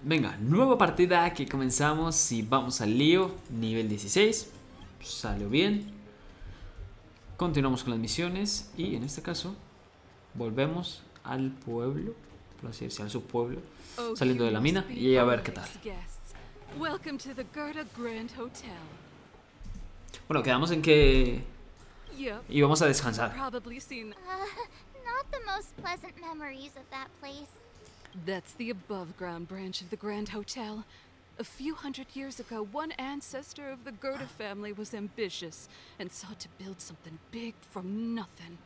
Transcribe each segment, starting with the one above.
Venga, nueva partida, aquí comenzamos y vamos al lío. Nivel 16. Salió bien. Continuamos con las misiones y en este caso volvemos al pueblo, por así decirlo, al subpueblo, saliendo de la mina y a ver qué tal. Bueno, quedamos en que íbamos a descansar. Not the most pleasant memories of that place. That's the above-ground branch of the Grand Hotel. A few hundred years ago, one ancestor of the Gerda family was ambitious and sought to build something big from nothing.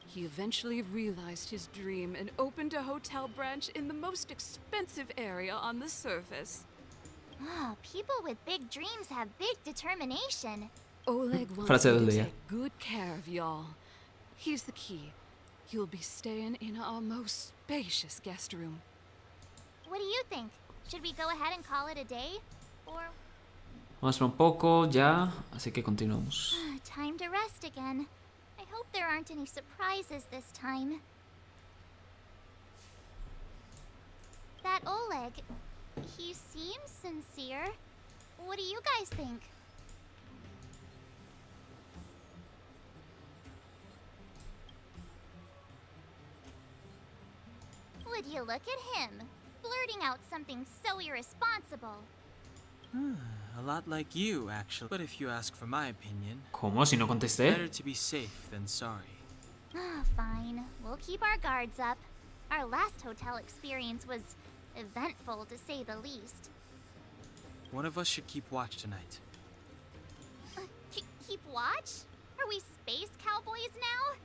He eventually realized his dream and opened a hotel branch in the most expensive area on the surface. Oh, people with big dreams have big determination. Oleg wants Frase me del to día. take good care of y'all. Here's the key. You'll be staying in our most spacious guest room. What do you think? Should we go ahead and call it a day? Or Vamos un poco ya, así que continuamos. time to rest again. I hope there aren't any surprises this time. That Oleg, he seems sincere. What do you guys think? Would you look at him, blurting out something so irresponsible? A lot like you, actually. But if you ask for my opinion, ¿Cómo? Si no contesté. better to be safe than sorry. Fine. We'll keep our guards up. Our last hotel experience was eventful, to say the least. One of us should keep watch tonight. Keep watch? Are we space cowboys now?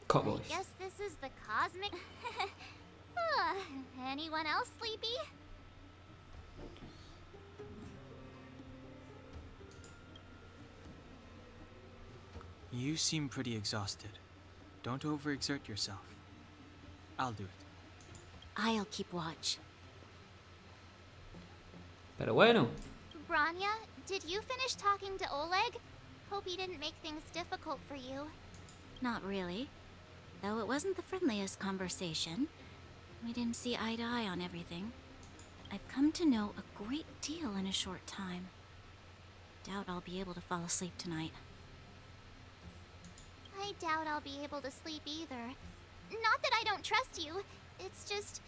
Cowboys. I guess this is the cosmic... Anyone else sleepy? You seem pretty exhausted. Don't overexert yourself. I'll do it. I'll keep watch. Pero bueno, Branya, did you finish talking to Oleg? Hope he didn't make things difficult for you. Not really. Though it wasn't the friendliest conversation. We didn't see eye to eye on everything. I've come to know a great deal in a short time. Doubt I'll be able to fall asleep tonight. I doubt I'll be able to sleep either. Not that I don't trust you. It's just,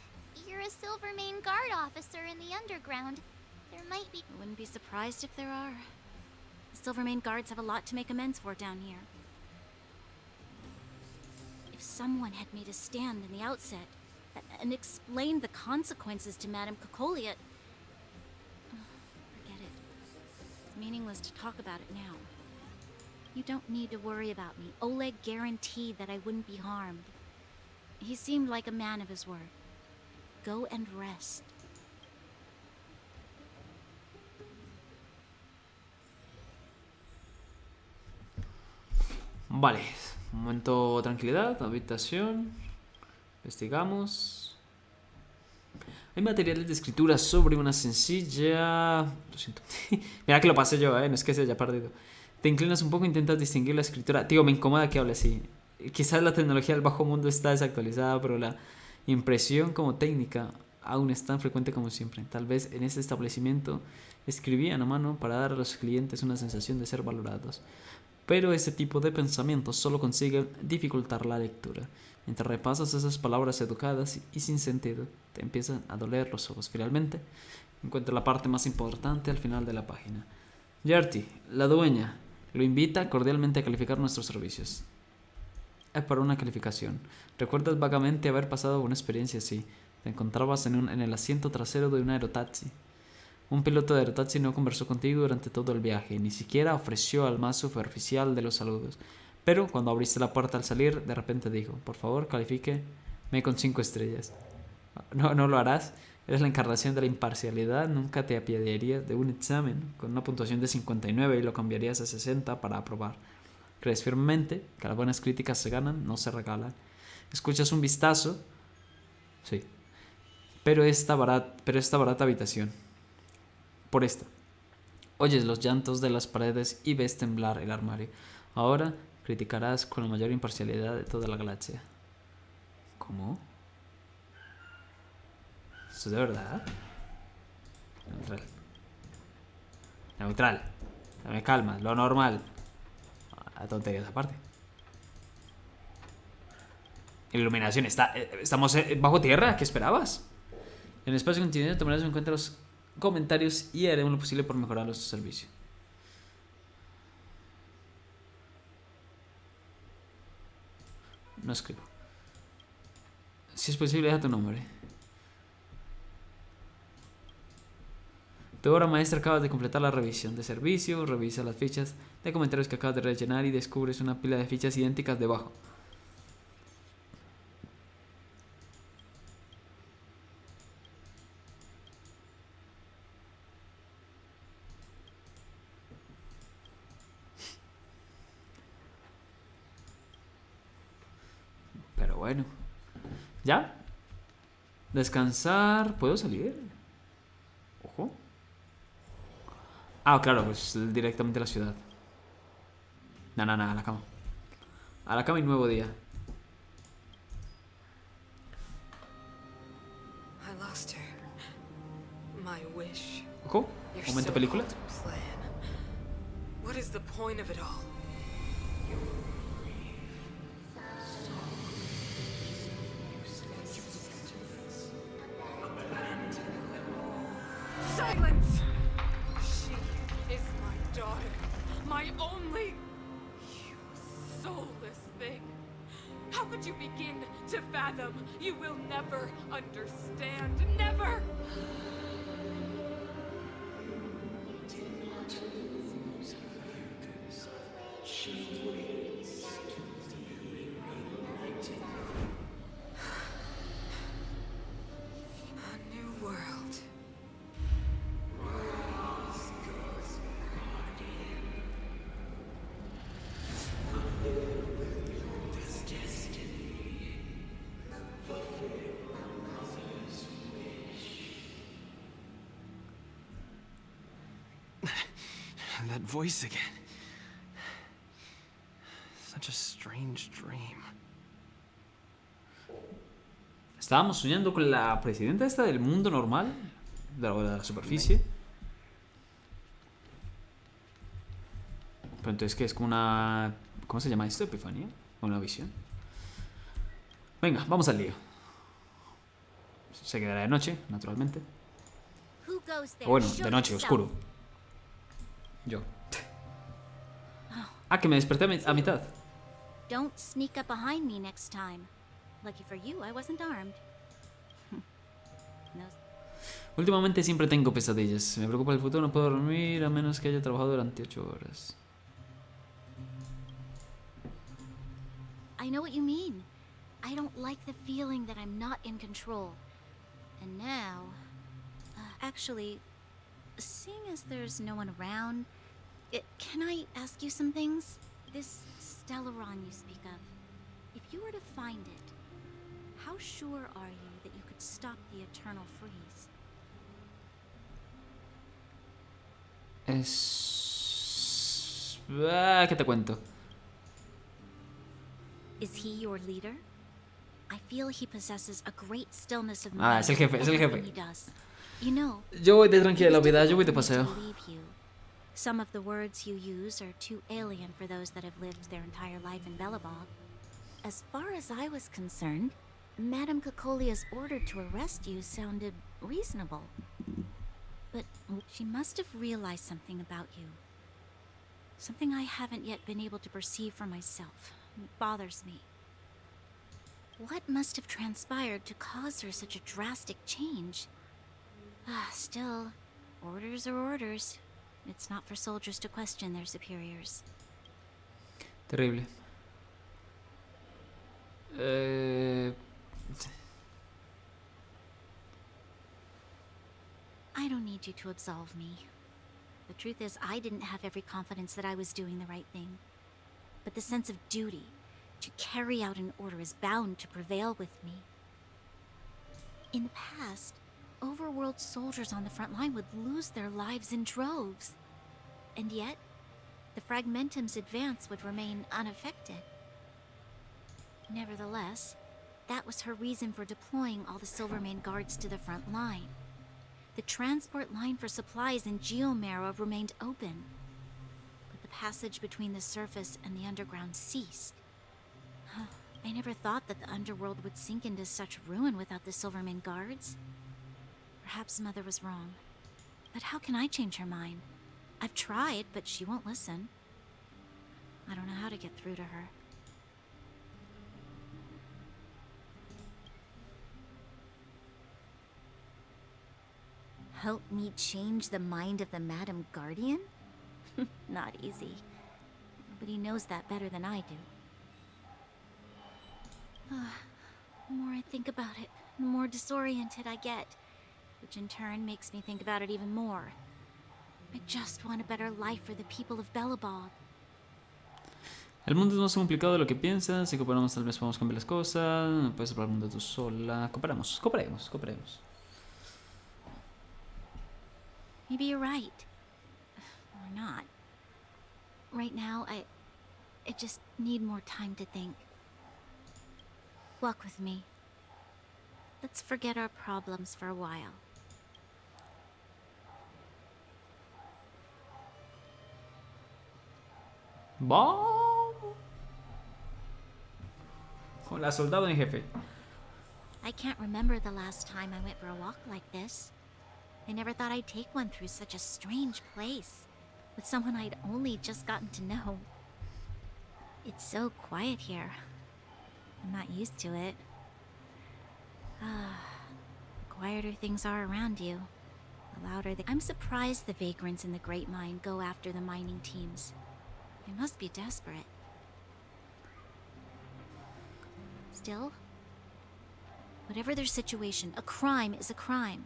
you're a Silvermane Guard officer in the underground. There might be... I wouldn't be surprised if there are. The Silvermane Guards have a lot to make amends for down here. If someone had made a stand in the outset and explained the consequences to Madame Kokoliot... Forget it. It's meaningless to talk about it now. You don't need to worry about me. Oleg guaranteed that I wouldn't be harmed. He seemed like a man of his word. Go and rest. vale. Un momento de tranquilidad, habitación. Investigamos. Hay materiales de escritura sobre una sencilla... Lo siento. Mira que lo pasé yo, no es que se haya perdido. Te inclinas un poco e intentas distinguir la escritura. Tío, me incomoda que hable así. Quizás la tecnología del bajo mundo está desactualizada, pero la impresión como técnica aún es tan frecuente como siempre. Tal vez en este establecimiento escribían a mano para dar a los clientes una sensación de ser valorados. Pero ese tipo de pensamientos solo consiguen dificultar la lectura. Mientras repasas esas palabras educadas y sin sentido, te empiezan a doler los ojos. Finalmente, encuentra la parte más importante al final de la página. Yerti, la dueña, lo invita cordialmente a calificar nuestros servicios. Es para una calificación. ¿Recuerdas vagamente haber pasado una experiencia así? Te encontrabas en el asiento trasero de un aerotaxi. Un piloto de aerotaxi no conversó contigo durante todo el viaje, ni siquiera ofreció al más superficial de los saludos. Pero cuando abriste la puerta al salir, de repente dijo: por favor, califíqueme con 5 estrellas. No lo harás. Eres la encarnación de la imparcialidad. Nunca te apiadarías de un examen con una puntuación de 59 y lo cambiarías a 60 para aprobar. Crees firmemente que las buenas críticas se ganan, no se regalan. Escuchas un vistazo. Sí. Pero esta barata habitación. Por esta. Oyes los llantos de las paredes y ves temblar el armario. Ahora criticarás con la mayor imparcialidad de toda la galaxia. ¿Cómo? ¿Eso es de verdad? Neutral. Dame calma, lo normal. A tonterías aparte. Iluminación, estamos bajo tierra, ¿qué esperabas? En el espacio continuo tomarás en cuenta los comentarios y haremos lo posible por mejorar nuestro servicio. No escribo. Si es posible, deja tu nombre. Tu obra maestra, acabas de completar la revisión de servicio. Revisa las fichas de comentarios que acabas de rellenar y descubres una pila de fichas idénticas debajo. Pero bueno. ¿Ya? Descansar. ¿Puedo salir? Ojo. Ah, claro, pues directamente a la ciudad. No, a la cama. A la cama y nuevo día. I lost her. My wish. Ojo. Your Momento película. so-called plan. What is the point of it all? Silence! She is my daughter. My only... You soulless thing. How could you begin to fathom? You will never understand. Never! A new world. That voice again. Such a strange dream. Estábamos soñando con la presidenta esta del mundo normal, de la superficie. Pero entonces, ¿qué es? Como una... ¿Cómo se llama esto? ¿Epifanía? ¿O una visión? Venga, vamos al lío. Se quedará de noche, naturalmente. Who goes there? O bueno, Show de noche, yourself. oscuro. Yo. Ah, que me desperté a mitad. Don't sneak up behind me next time. Lucky for you, I wasn't armed. No. Últimamente siempre tengo pesadillas. Me preocupa el futuro, no puedo dormir a menos que haya trabajado durante 8 horas. I know what you mean. I don't like the feeling that I'm not in control. And now... actually, seeing as there's no one around, can I ask you some things? This Stellaron you speak of, if you were to find it, how sure are you that you could stop the eternal freeze? ¿Qué te cuento? Is he your leader? I feel he possesses a great stillness of mind. Ah, es el jefe, es el in everything jefe. he does. You know, Yo voy de it tranquila was vida, yo voy de difficult paseo. for me to believe you. Some of the words you use are too alien for those that have lived their entire life in Bellabog. As far as I was concerned, Madame Cocolia's order to arrest you sounded reasonable. But she must have realized something about you. Something I haven't yet been able to perceive for myself. It bothers me. What must have transpired to cause her such a drastic change? Still, orders are orders. It's not for soldiers to question their superiors. Terrible. I don't need you to absolve me. The truth is, I didn't have every confidence that I was doing the right thing. But the sense of duty to carry out an order is bound to prevail with me. In the past, overworld soldiers on the front line would lose their lives in droves. And yet, the Fragmentum's advance would remain unaffected. Nevertheless, that was her reason for deploying all the Silvermane guards to the front line. The transport line for supplies in Geomera remained open, but the passage between the surface and the underground ceased. I never thought that the underworld would sink into such ruin without the Silvermane guards. Perhaps Mother was wrong. But how can I change her mind? I've tried, but she won't listen. I don't know how to get through to her. Help me change the mind of the Madam Guardian? Not easy. Nobody knows that better than I do. The more I think about it, the more disoriented I get, which in turn makes me think about it even more. I just want a better life for the people of Bellabog. El mundo es más complicado de lo que piensas. Si cooperamos, tal vez podamos cambiar las cosas. No puedes salvar el mundo tú sola. Cooperemos. Maybe you're right. Or not. Right now, I just need more time to think. Walk with me. Let's forget our problems for a while. ¡Vamos! Hola, soldado en jefe. I can't remember the last time I went for a walk like this. I never thought I'd take one through such a strange place, with someone I'd only just gotten to know. It's so quiet here. I'm not used to it. The quieter things are around you, the louder they... I'm surprised the vagrants in the Great Mine go after the mining teams. They must be desperate. Still, whatever their situation, a crime is a crime.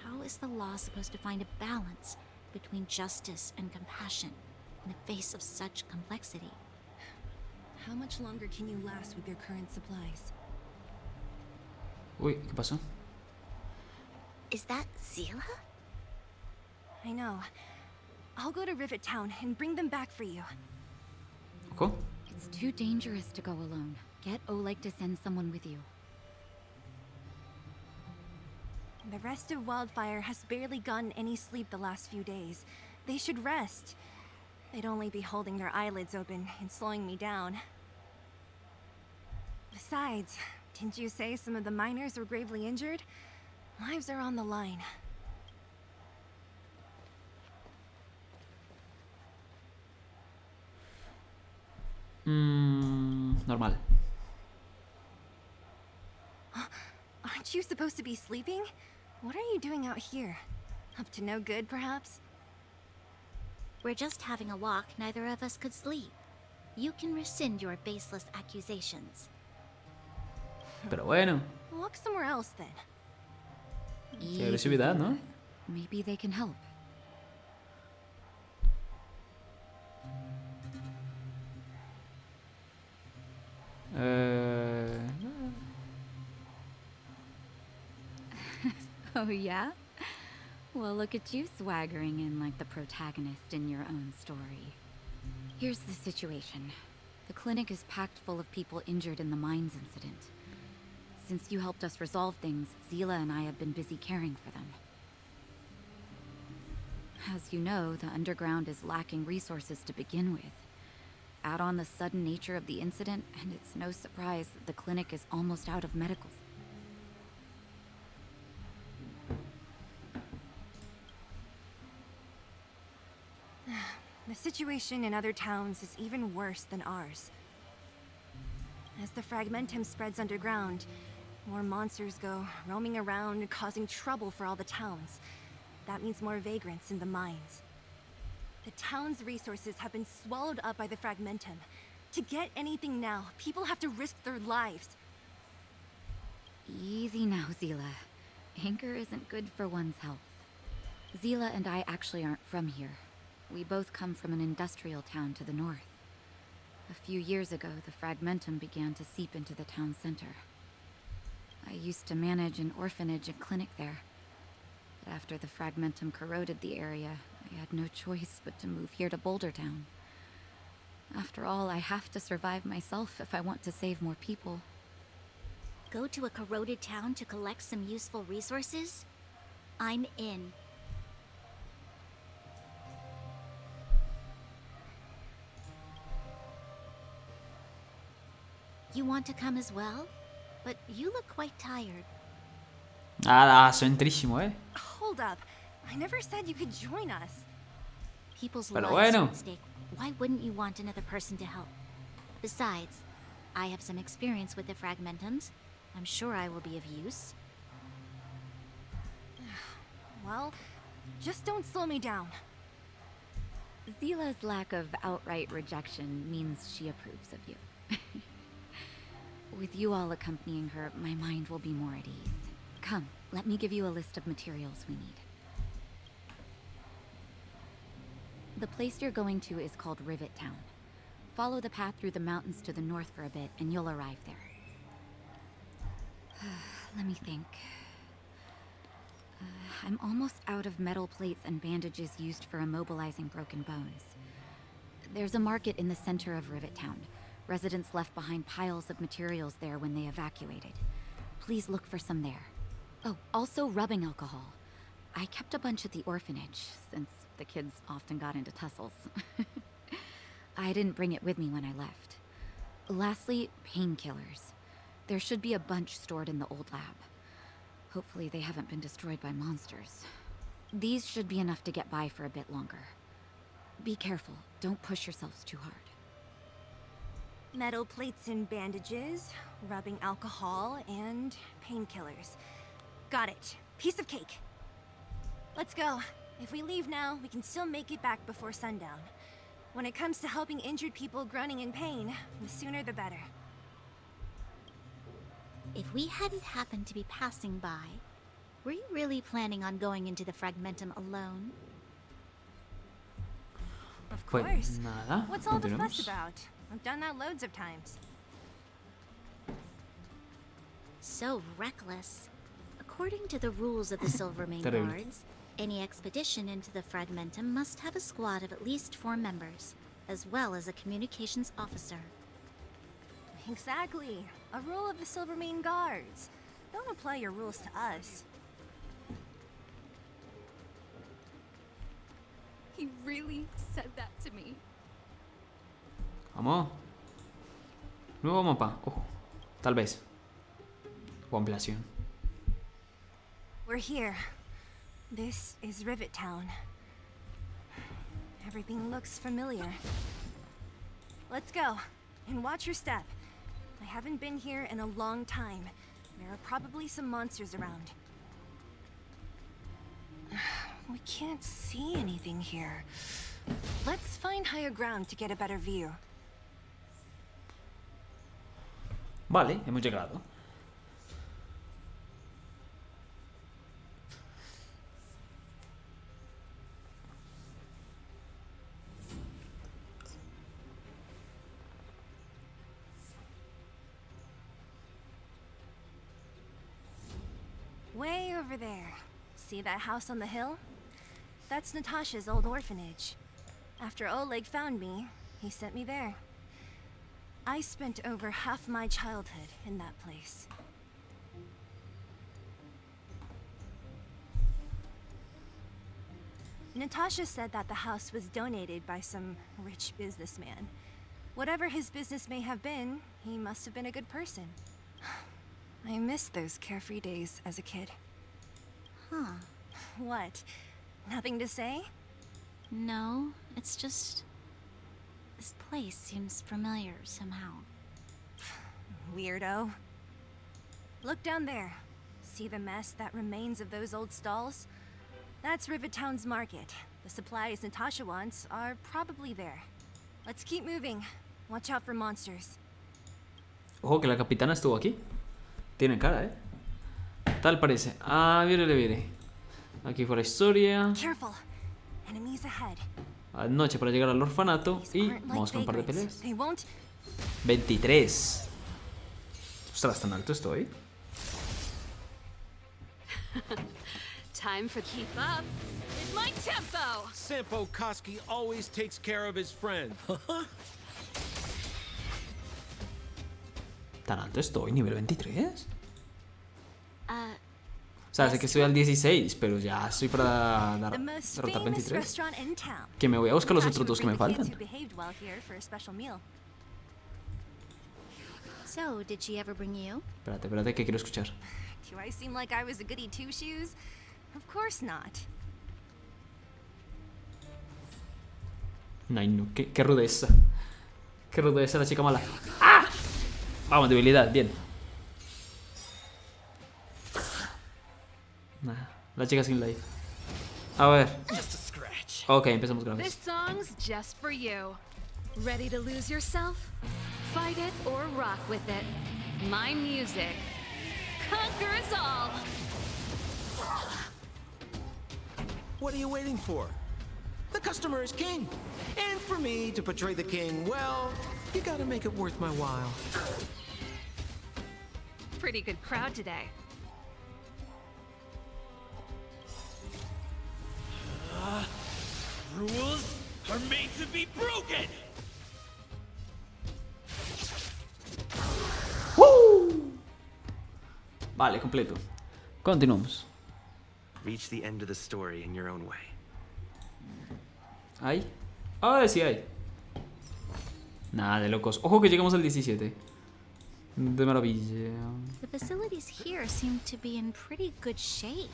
How is the law supposed to find a balance between justice and compassion in the face of such complexity? How much longer can you last with your current supplies? Uy, ¿qué pasó? Is that Zila? I know. I'll go to Rivet Town and bring them back for you. ¿Qué? It's too dangerous to go alone. Get Oleg to send someone with you. The rest of Wildfire has barely gotten any sleep the last few days. They should rest. They'd only be holding their eyelids open and slowing me down. Besides, didn't you say some of the miners were gravely injured? Lives are on the line. Normal. Aren't you supposed to be sleeping? What are you doing out here? Up to no good, perhaps? We're just having a walk. Neither of us could sleep. You can rescind your baseless accusations. Pero bueno. Walk somewhere else, then. Qué agresividad, ¿no? Maybe they can help. Oh, yeah? Well, look at you swaggering in like the protagonist in your own story. Here's the situation. The clinic is packed full of people injured in the mines incident. Since you helped us resolve things, Zila and I have been busy caring for them. As you know, the underground is lacking resources to begin with. Add on the sudden nature of the incident, and it's no surprise that the clinic is almost out of medicals. The situation in other towns is even worse than ours. As the fragmentum spreads underground, more monsters go roaming around, causing trouble for all the towns. That means more vagrants in the mines. The town's resources have been swallowed up by the fragmentum. To get anything now, people have to risk their lives. Easy now, Zila. Anger isn't good for one's health. Zila and I actually aren't from here. We both come from an industrial town to the north. A few years ago, the fragmentum began to seep into the town center. I used to manage an orphanage and clinic there. But after the fragmentum corroded the area, I had no choice but to move here to Boulder Town. After all, I have to survive myself if I want to save more people. Go to a corroded town to collect some useful resources? I'm in. You want to come as well? But you look quite tired. Ah, centrísimo, Hold up. I never said you could join us. People's Pero lives are bueno. at stake. Why wouldn't you want another person to help? Besides, I have some experience with the fragmentums. I'm sure I will be of use. Well, just don't slow me down. Zila's lack of outright rejection means she approves of you. With you all accompanying her, my mind will be more at ease. Come, let me give you a list of materials we need. The place you're going to is called Rivet Town. Follow the path through the mountains to the north for a bit, and you'll arrive there. Let me think. I'm almost out of metal plates and bandages used for immobilizing broken bones. There's a market in the center of Rivet Town. Residents left behind piles of materials there when they evacuated. Please look for some there. Oh, also rubbing alcohol. I kept a bunch at the orphanage, since the kids often got into tussles. I didn't bring it with me when I left. Lastly, painkillers. There should be a bunch stored in the old lab. Hopefully they haven't been destroyed by monsters. These should be enough to get by for a bit longer. Be careful, don't push yourselves too hard. Metal plates and bandages, rubbing alcohol, and painkillers. Got it. Piece of cake. Let's go. If we leave now, we can still make it back before sundown. When it comes to helping injured people groaning in pain, the sooner the better. If we hadn't happened to be passing by, were you really planning on going into the fragmentum alone? Of Pues course. nada, What's all the continuemos. fuss about? I've done that loads of times. So reckless. According to the rules of the Silvermane Terrible. Guards, any expedition into the fragmentum must have a squad of at least 4 members, as well as a communications officer. Exactly. A rule of the Silvermane Guards. Don't apply your rules to us. He really said that to me. Vamos. Nuevo mapa. Ojo. Tal vez. O ampliación. We're here. This is Rivet Town. Everything looks familiar. Let's go. And watch your step. I haven't been here in a long time. There are probably some monsters around. We can't see anything here. Let's find higher ground to get a better view. Vale, hemos llegado. Way over there. See that house on the hill? That's Natasha's old orphanage. After Oleg found me, he sent me there. I spent over half my childhood in that place. Natasha said that the house was donated by some rich businessman. Whatever his business may have been, he must have been a good person. I miss those carefree days as a kid. Huh. What? Nothing to say? No, it's just... this place seems familiar somehow. Weirdo. Look down there. See the mess that remains of those old stalls? That's Rivet Town's market. The supplies Natasha wants are probably there. Let's keep moving. Watch out for monsters. Ojo que la capitana estuvo aquí. Tiene cara, Tal parece. Ah, viene. Aquí fue la historia. Careful. Enemies ahead. Anoche para llegar al orfanato. These Y aren't vamos like con un par de vagrants. peleas. They won't. 23. Ostras, tan alto estoy. Time for keep up with my tempo. Sampo Koski always takes care of his friends. Tan alto estoy, nivel 23. sea, sé que estoy al 16, pero ya estoy para The most derrotar famous 23. restaurant in town. Que me voy a buscar los Thought you otros dos would que me bring the kids faltan. who behaved well here for a special meal. So, did she ever bring you? Espérate, que quiero escuchar. Do I seem like I was a goody two-shoes? Of course not. Ay, no, qué rudeza. Qué rudeza la chica mala. ¡Ah! Vamos, debilidad, bien. Nah, la chica sin life. A ver. Ok, empezamos This graves. song's just for you. Ready to lose yourself? Fight it or rock with it. My music. Conquer us all! What are you waiting for? The customer is king. And for me to portray the king, well, you gotta make it worth my while. Pretty good crowd today. Rules are made to be broken! Vale, completo. Continuamos. Reach the end of the story in your own way. ¿Hay? Ah, sí hay. Nada de locos. Ojo que llegamos al 17. De maravilla. The facilities here seem to be in pretty good shape.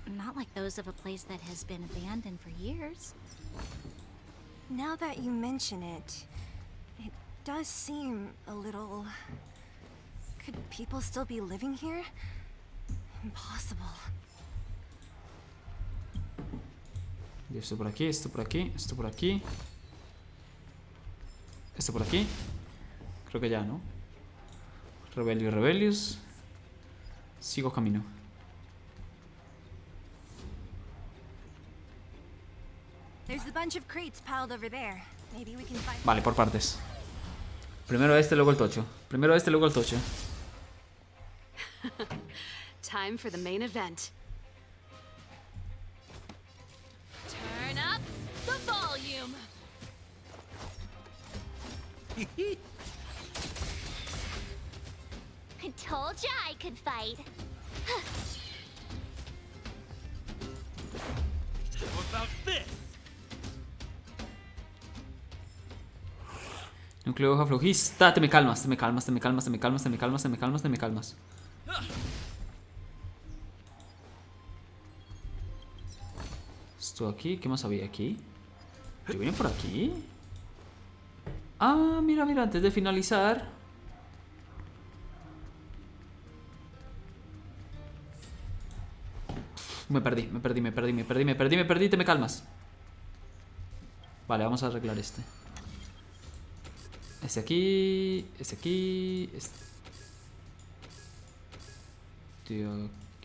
Not like those of a place that has been abandoned for years. Now that you mention it, it does seem a little... Could people still be living here? Impossible. Y esto por aquí, esto por aquí, esto por aquí. Esto por aquí. Creo que ya, ¿no? Rebellious. Sigo camino. There's a bunch of crates piled over there. Maybe we can find... Vale, por partes. Primero este, luego el tocho. Primero este, luego el tocho. Time for the main event. Turn up the volume. I told ya I could fight. How about this? Núcleo hoja flojista. Te me calmas, te me calmas, te me calmas, te me calmas, te me calmas, te me calmas, te me calmas. Esto aquí, ¿qué más había aquí? ¿Yo vine por aquí? Ah, mira, mira, antes de finalizar. Me perdí, te me calmas. Vale, vamos a arreglar este. Este aquí, este aquí, este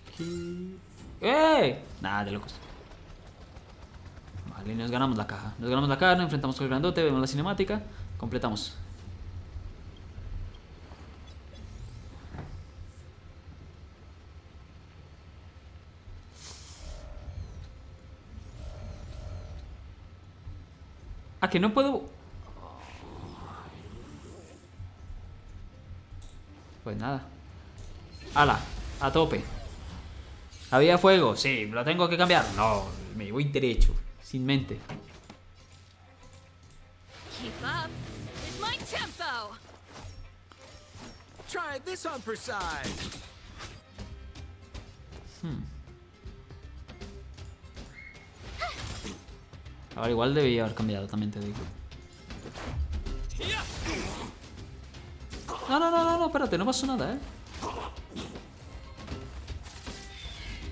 aquí. ¡Eh! Nada de locos. Vale, nos ganamos la caja. Nos ganamos la caja, nos enfrentamos con el grandote, vemos la cinemática, completamos. Ah, que no puedo... Pues nada. ¡Hala! A tope. ¿Había fuego? Sí. ¿Lo tengo que cambiar? No. Me voy derecho. Sin mente. Keep up with my tempo. Try this on for size. Ahora igual debía haber cambiado, también te digo. No, espérate, no pasó nada, ¿eh?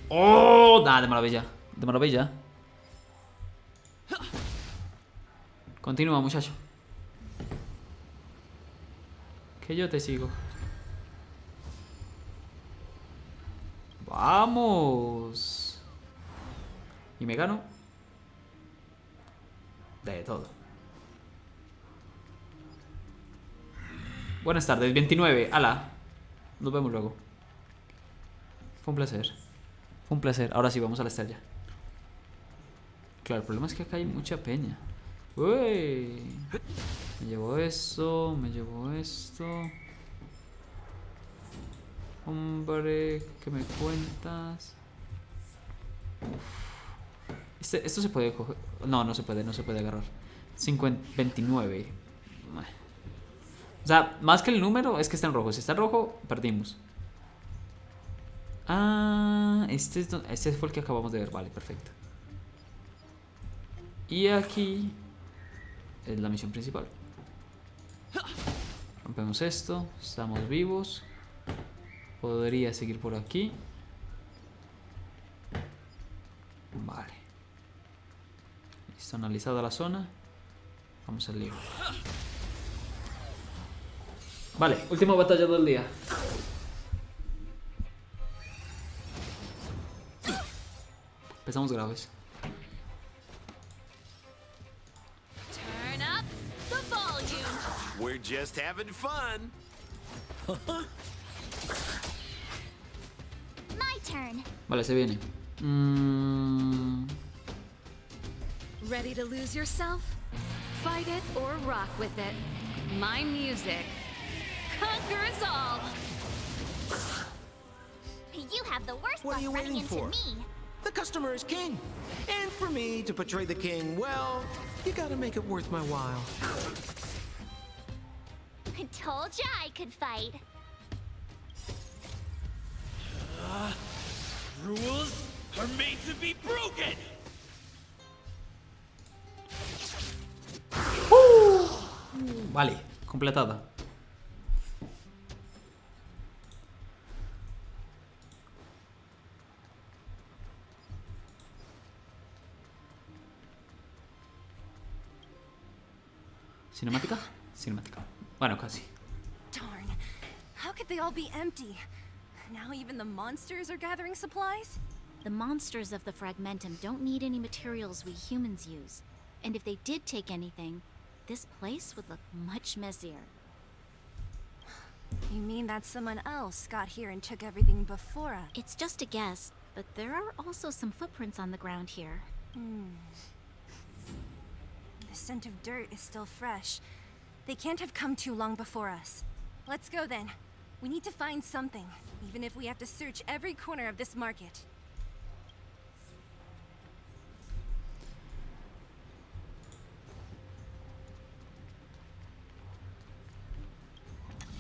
¡Oh! Nada, de maravilla. De maravilla. Continúa, muchacho. Que yo te sigo. ¡Vamos! Y me gano de todo. Buenas tardes, 29. ¡Hala! Nos vemos luego. Fue un placer. Fue un placer. Ahora sí, vamos a la estrella. Claro, el problema es que acá hay mucha peña. Uy. Me llevo esto, me llevo esto. Hombre, ¿qué me cuentas? Esto se puede coger. No, no se puede agarrar. 29. O sea, más que el número, es que está en rojo. Si está en rojo, perdimos. Ah, este fue el que acabamos de ver. Vale, perfecto. Y aquí es la misión principal. Rompemos esto. Estamos vivos. Podría seguir por aquí. Vale. Listo, analizada la zona. Vamos al lío. Vale, última batalla del día. Empezamos graves. Turn up the volume. We're just having fun. My turn. Vale, se viene. Ready to lose yourself? Fight it or rock with it. My music conquers all. You have the worst What luck are you running waiting into for? me. The customer is king. And for me to portray the king, well, you gotta make it worth my while. I told ya I could fight. Rules are made to be broken! Vale, completada. ¿Cinemática? Cinemática. Bueno, casi. Darn. How could they all be empty? Now even the monsters are gathering supplies? The monsters of the Fragmentum don't need any materials we humans use. And if they did take anything, this place would look much messier. You mean that someone else got here and took everything before us? It's just a guess, but there are also some footprints on the ground here. The scent of dirt is still fresh. They can't have come too long before us. Let's go then. We need to find something, even if we have to search every corner of this market.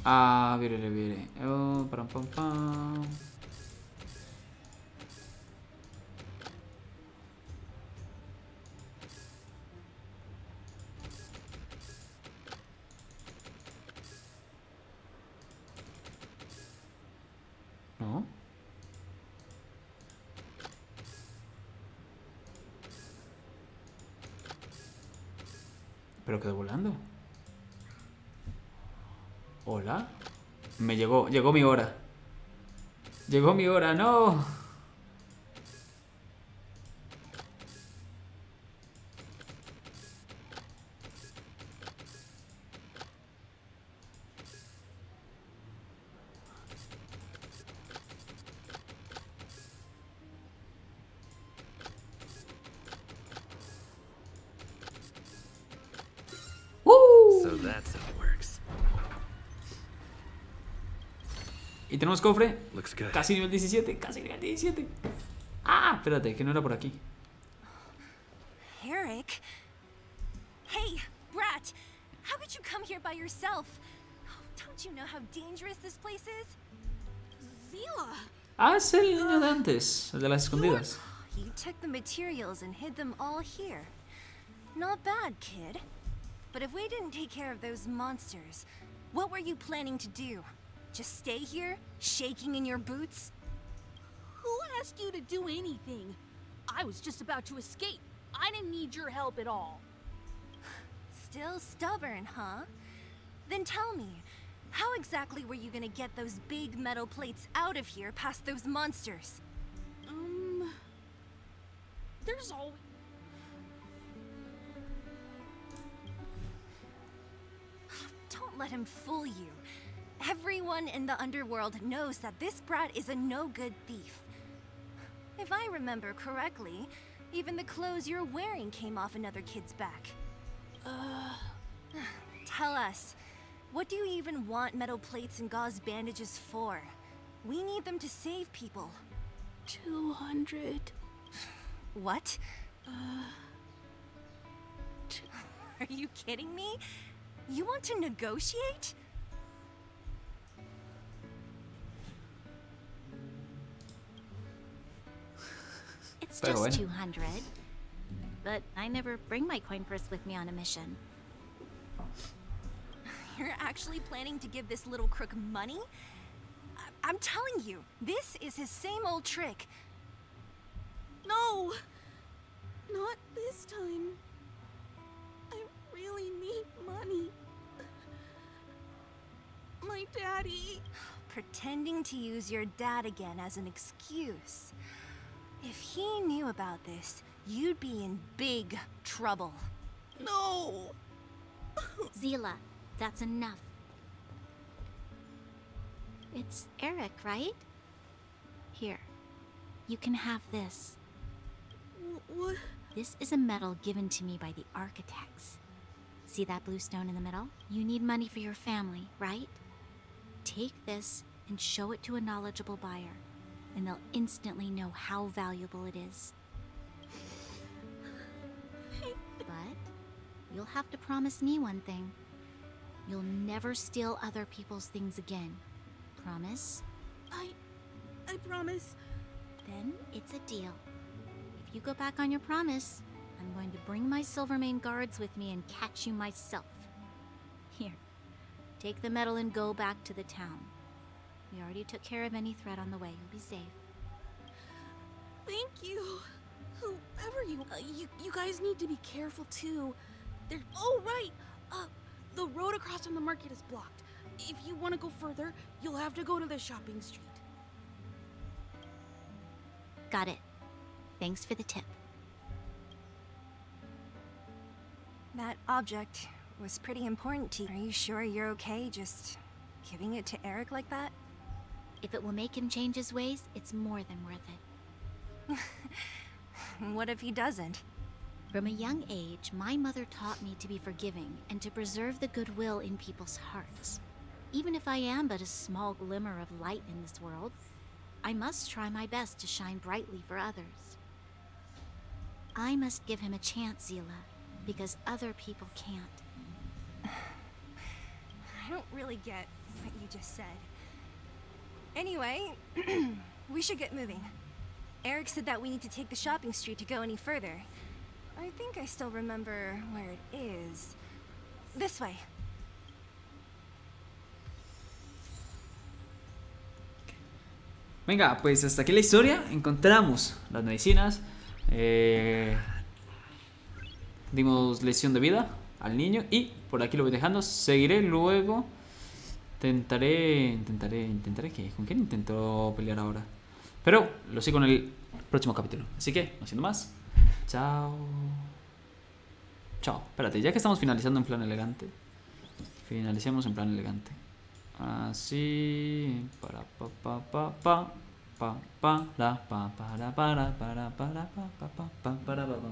Ah, viene. Oh, pam, pam, pam. No. Pero quedó volando. Hola. Llegó mi hora. Llegó mi hora, no. So that's how it works. Y tenemos cofre. Looks good. Casi nivel 17. Casi nivel 17. Ah, espérate, que no era por aquí. Eric? Hey, Brat! How could you come here by yourself? Don't you know how dangerous this place is? Zila! Ah, es el niño de antes, el de las escondidas. You took the materials and hid them all here. Not bad, kid. But if we didn't take care of those monsters, what were you planning to do? Just stay here, shaking in your boots? Who asked you to do anything? I was just about to escape. I didn't need your help at all. Still stubborn, huh? Then tell me, how exactly were you gonna get those big metal plates out of here past those monsters? There's always... Don't let him fool you. Everyone in the underworld knows that this brat is a no-good thief. If I remember correctly, even the clothes you're wearing came off another kid's back. Tell us, what do you even want metal plates and gauze bandages for? We need them to save people. 200. What? Are you kidding me? You want to negotiate? It's Pero just bueno. 200. But I never bring my coin purse with me on a mission. You're actually planning to give this little crook money? I'm telling you, this is his same old trick. No! Not this time. I really need money. My daddy. Pretending to use your dad again as an excuse. If he knew about this, you'd be in big trouble. No! Zila, that's enough. It's Eric, right? Here, you can have this. What? This is a medal given to me by the architects. See that blue stone in the middle? You need money for your family, right? Take this and show it to a knowledgeable buyer, and they'll instantly know how valuable it is. But you'll have to promise me one thing. You'll never steal other people's things again. Promise? I promise. Then it's a deal. If you go back on your promise, I'm going to bring my Silvermane guards with me and catch you myself. Here, take the medal and go back to the town. We already took care of any threat on the way. You'll be safe. Thank you. Whoever you guys need to be careful too. Oh right. The road across from the market is blocked. If you want to go further, you'll have to go to the shopping street. Got it. Thanks for the tip. That object was pretty important to you. Are you sure you're okay just giving it to Eric like that? If it will make him change his ways, it's more than worth it. What if he doesn't? From a young age, my mother taught me to be forgiving and to preserve the goodwill in people's hearts. Even if I am but a small glimmer of light in this world, I must try my best to shine brightly for others. I must give him a chance, Zila, because other people can't. I don't really get what you just said. Anyway, we should get moving. Eric said that we need to take the shopping street to go any further. I think I still remember where it is. This way. Venga, pues hasta aquí la historia. Encontramos las medicinas. Dimos lección de vida al niño. Y por aquí lo voy dejando. Seguiré luego. Intentaré ¿qué? ¿Con quién intento pelear ahora? Pero lo sigo en el próximo capítulo. Así que, no siendo más. Chao. Chao. Espérate, ya que estamos finalizando en plan elegante. Finalicemos en plan elegante. Así. Para pa pa pa pa pa pa la pa para pa pa pa pa pa pa pa pa.